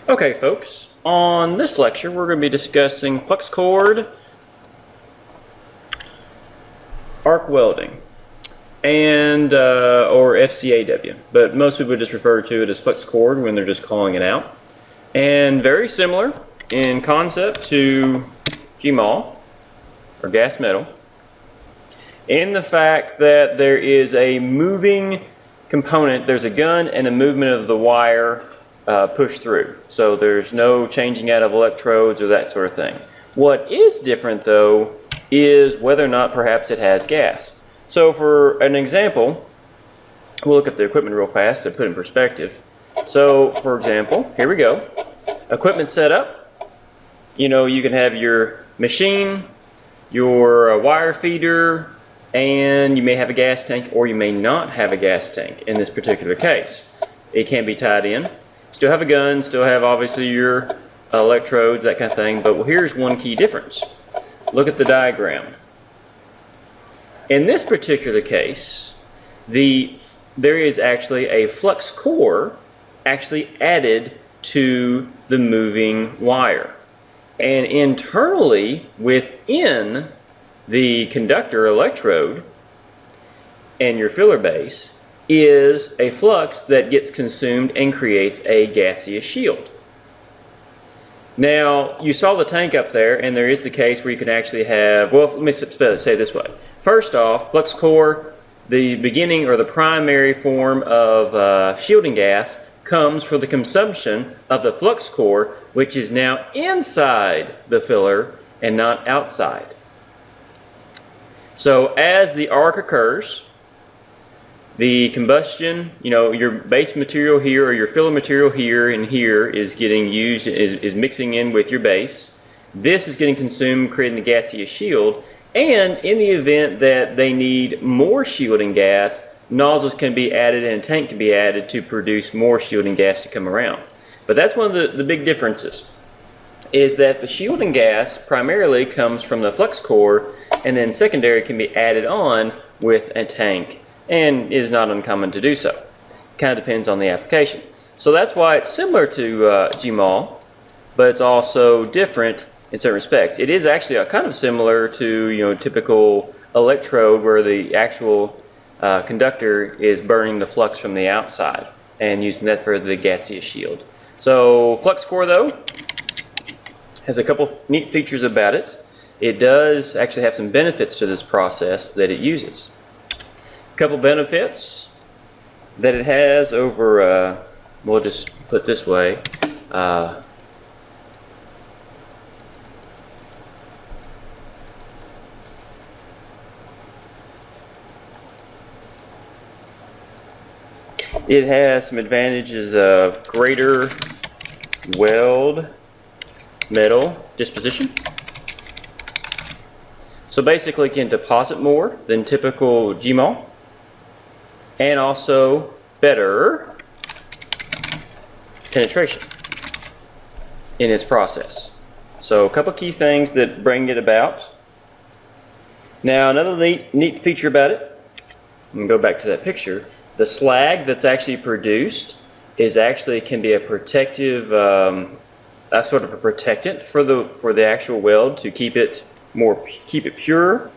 Okay, folks, on this lecture we're going to be discussing flux cord arc welding and or Fcaw, but most people just refer to it as flux cord when they're just calling it out. And very similar in concept to GMAW or gas metal, in the fact that there is a moving component, there's a gun and a movement of the wire push through. So there's no changing out of electrodes or that sort of thing. What is different though is whether or not perhaps it has gas. So for an example, we'll look at the equipment real fast to put in perspective. So for example, here we go. Equipment setup. You know, you can have your machine, your wire feeder, and you may have a gas tank or you may not have a gas tank in this particular case. It can be tied in. Still have a gun, still have obviously your electrodes, that kind of thing, but here's one key difference. Look at the diagram. In this particular case, there is actually a flux core actually added to the moving wire. And internally within the conductor electrode and your filler base is a flux that gets consumed and creates a gaseous shield. Now, you saw the tank up there, and there is the case where you can actually have, well, let me say it this way. First off, flux core, the beginning or the primary form of shielding gas comes from the consumption of the flux core, which is now inside the filler and not outside. So as the arc occurs, the combustion, you know, your base material here or your filler material here and here is getting used, is mixing in with your base. This is getting consumed, creating the gaseous shield. And in the event that they need more shielding gas, nozzles can be added and a tank can be added to produce more shielding gas to come around. But that's one of the big differences, is that the shielding gas primarily comes from the flux core, and then secondary can be added on with a tank, and is not uncommon to do so. Kind of depends on the application. So that's why it's similar to GMAW, but it's also different in certain respects. It is actually kind of similar to, you know, typical electrode where the actual conductor is burning the flux from the outside and using that for the gaseous shield. So flux core though has a couple neat features about it. It does actually have some benefits to this process that it uses. A couple benefits that it has over, we'll just put it this way, it has some advantages of greater weld metal disposition. So basically it can deposit more than typical GMAW, and also better penetration in its process. So a couple key things that bring it about. Now another neat feature about it, I'm going to go back to that picture. The slag that's actually produced is actually can be a protective, sort of a protectant for the actual weld to keep it pure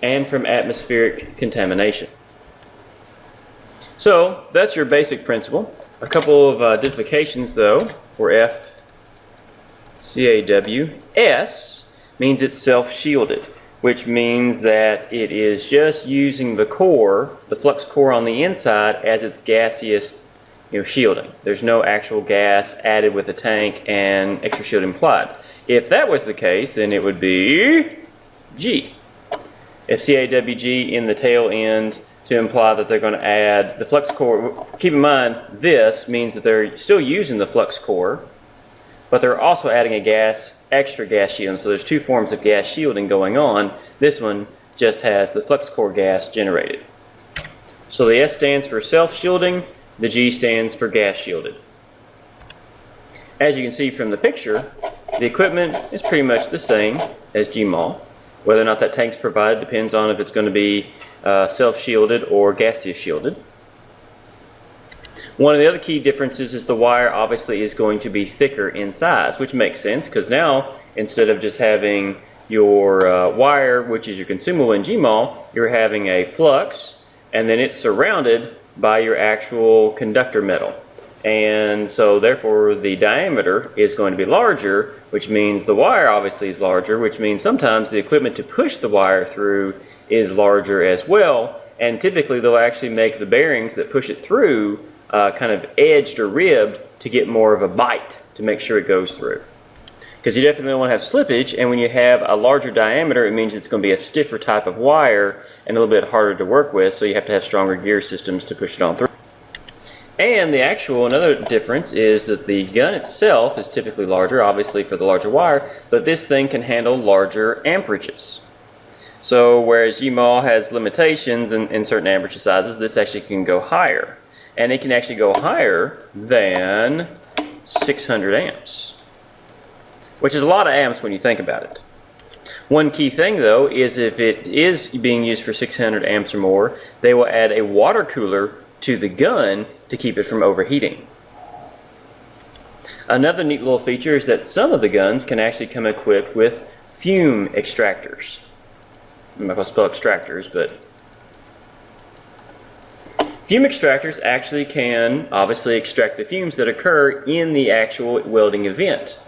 and from atmospheric contamination. So that's your basic principle. A couple of identifications though for Fcaw. S means it's self-shielded, which means that it is just using the core, the flux core on the inside, as its gaseous, shielding. There's no actual gas added with the tank and extra shield implied. If that was the case, then it would be G. Fcawg in the tail end to imply that they're going to add the flux core. Keep in mind, this means that they're still using the flux core, but they're also adding a extra gas shielding. So there's two forms of gas shielding going on. This one just has the flux core gas generated. So the S stands for self-shielding, the G stands for gas shielded. As you can see from the picture, the equipment is pretty much the same as GMAW. Whether or not that tank's provided depends on if it's going to be self-shielded or gaseous shielded. One of the other key differences is the wire obviously is going to be thicker in size, which makes sense because now instead of just having your wire, which is your consumable in GMOL, you're having a flux, and then it's surrounded by your actual conductor metal. And so therefore the diameter is going to be larger, which means the wire obviously is larger, which means sometimes the equipment to push the wire through is larger as well. And typically they'll actually make the bearings that push it through kind of edged or ribbed to get more of a bite to make sure it goes through. Because you definitely don't want to have slippage, and when you have a larger diameter, it means it's going to be a stiffer type of wire and a little bit harder to work with, so you have to have stronger gear systems to push it on through. And another difference is that the gun itself is typically larger, obviously for the larger wire, but this thing can handle larger amperages. So whereas GMOL has limitations in certain amperage sizes, this actually can go higher. And it can actually go higher than 600 amps, which is a lot of amps when you think about it. One key thing though is if it is being used for 600 amps or more, they will add a water cooler to the gun to keep it from overheating. Another neat little feature is that some of the guns can actually come equipped with fume extractors. I'm not going to spell extractors, but fume extractors actually can obviously extract the fumes that occur in the actual welding event.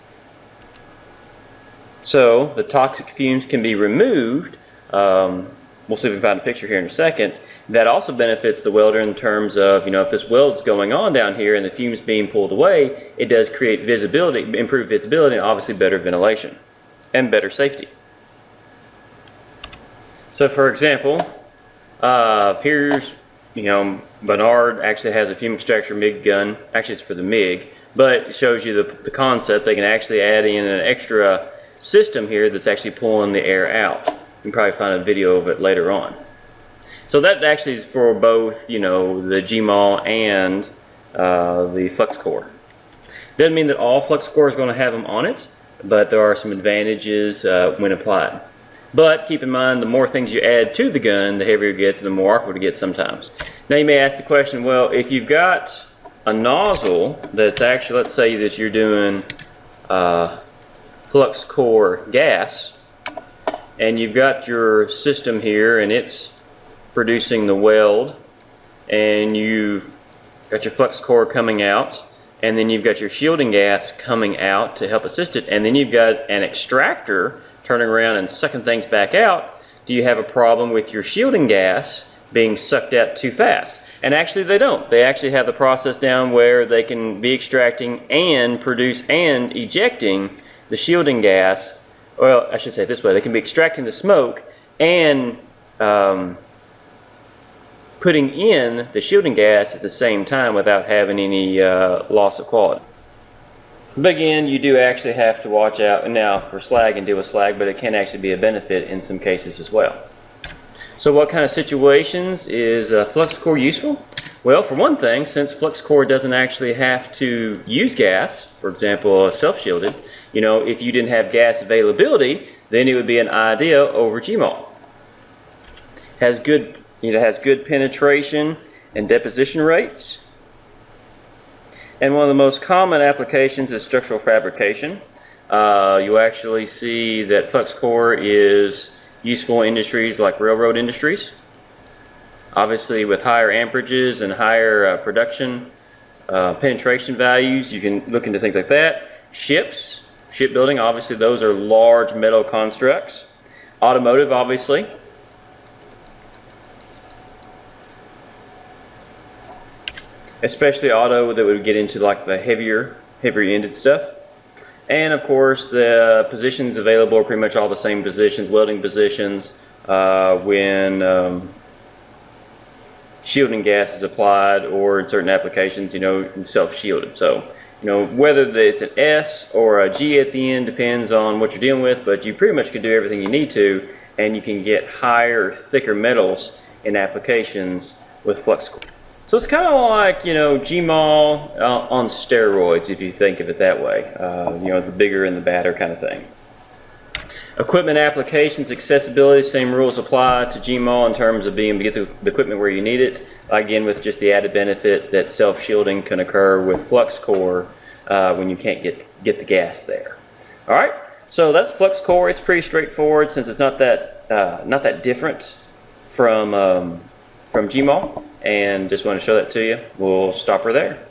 So the toxic fumes can be removed. We'll see if we can find a picture here in a second. That also benefits the welder in terms of, if this weld's going on down here and the fumes being pulled away, it does create visibility, improved visibility, and obviously better ventilation and better safety. So for example, here's, Bernard actually has a fume extractor MIG gun. Actually, it's for the MIG, but it shows you the concept. They can actually add in an extra system here that's actually pulling the air out. You can probably find a video of it later on. So that actually is for both, the GMOL and the Fcaw. Doesn't mean that all Fcaw is going to have them on it, but there are some advantages when applied. But keep in mind, the more things you add to the gun, the heavier it gets and the more awkward it gets sometimes. Now you may ask the question, well, if you've got a nozzle that's actually, let's say that you're doing Fcaw gas, and you've got your system here and it's producing the weld, and you've got your Fcaw coming out, and then you've got your shielding gas coming out to help assist it, and then you've got an extractor turning around and sucking things back out. Do you have a problem with your shielding gas being sucked out too fast? And actually they don't. They actually have the process down where they can be extracting and produce and ejecting the shielding gas. Well, I should say it this way. They can be extracting the smoke and putting in the shielding gas at the same time without having any loss of quality. But again, you do actually have to watch out now for slag and deal with slag, but it can actually be a benefit in some cases as well. So what kind of situations is Fcaw useful? Well, for one thing, since Fcaw doesn't actually have to use gas, for example, self-shielded, if you didn't have gas availability, then it would be an idea over GMOL. It has good penetration and deposition rates. And one of the most common applications is structural fabrication. You actually see that Fcaw is useful in industries like railroad industries. Obviously with higher amperages and higher production penetration values, you can look into things like that. Shipbuilding, obviously those are large metal constructs. Automotive, obviously. Especially auto that would get into like the heavier ended stuff. And of course the positions available are pretty much all the same positions, welding positions, when shielding gas is applied, or in certain applications, self-shielded. So, whether it's an S or a G at the end depends on what you're dealing with, but you pretty much can do everything you need to, and you can get higher, thicker metals in applications with Fcaw. So it's kind of like, GMOL on steroids, if you think of it that way. The bigger and the badder kind of thing. Equipment applications, accessibility, same rules apply to GMAW in terms of being able to get the equipment where you need it. Again, with just the added benefit that self-shielding can occur with FluxCore when you can't get the gas there. All right, so that's FluxCore. It's pretty straightforward since it's not that different from GMAW, and just want to show that to you. We'll stop her there.